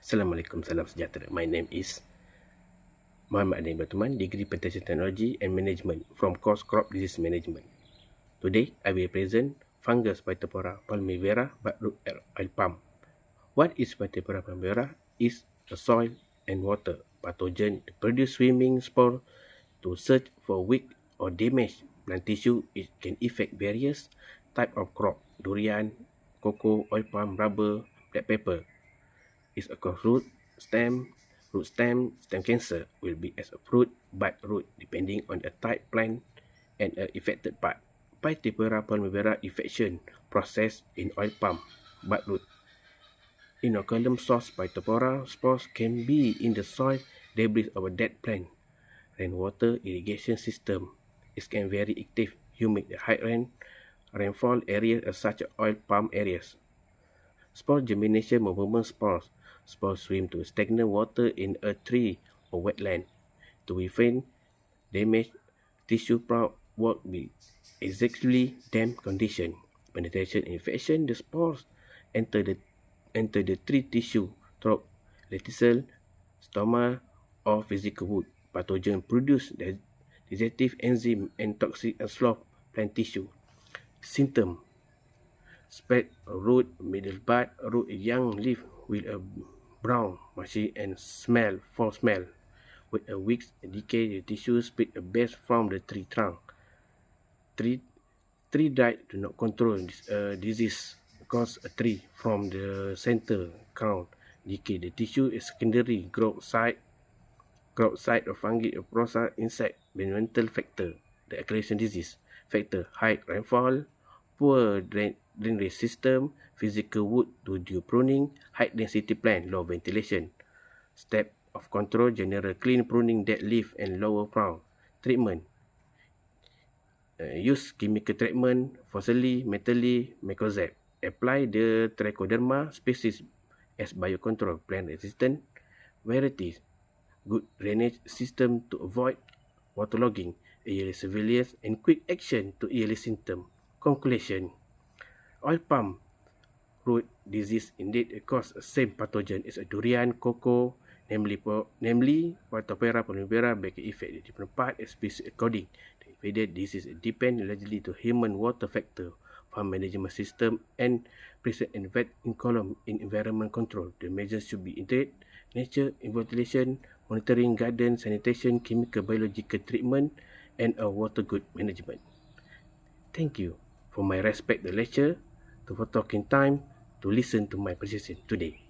Assalamualaikum, salam sejahtera. My name is Muhammad Adin Batuman, Degree Plantation Technology and Management from course Crop Disease Management. Today, I will present fungus Phytophthora palmivera buddroot oil palm. What is Phytophthora palmivera? Is a soil and water pathogen to produce swimming spore to search for weak or damaged plant tissue. It can affect various type of crop: durian, cocoa, oil palm, rubber, black pepper. Is a root stem. Root stem cancer will be as a fruit, bud, root, depending on the type plant and a affected part. Phytophthora palmivera infection process in oil palm, bud root. Inoculum source Phytophthora spores can be in the soil, debris of a dead plant, rainwater irrigation system. It can very active, humid, high rainfall areas such as oil palm areas. Spore germination movement spores. Spores swim to stagnant water in a tree or wetland. To prevent damage, tissue work be exactly damp condition. Penetration infection, the spores enter the tree tissue through lenticel, stoma, or physical wood. Pathogen produce digestive enzyme and toxic and slough plant tissue. Symptom: spread root, middle bud, root young leaf with a brown, mushy and foul smell. With a weak decay, the tissue split a base from the tree trunk. Tree died do not control this disease because a tree from the center crown decay. The tissue is secondary growth site of fungi, a process insect, environmental factor, the acceleration disease factor, high rainfall, poor drainage system, physical wood to do pruning, high density plant, low ventilation. Step of control: general clean pruning dead leaf and lower crown. Treatment: use chemical treatment, Fosili, Metali, Macozeb. Apply the Trichoderma species as biocontrol. Plant resistant varieties. Good drainage system to avoid waterlogging. Early surveillance and quick action to early symptom. Conclusion: oil palm root disease indeed cause the same pathogen as a durian, cocoa, namely Phytophthora palmivera, may affect the different part and species according. The invaded disease depend largely to human water factor, farm management system, and present and vet in column in environment control. The measures should be integrated: nature, ventilation, monitoring, garden, sanitation, chemical, biological treatment, and a water good management. Thank you for my respect the lecture, for talking time to listen to my presentation today.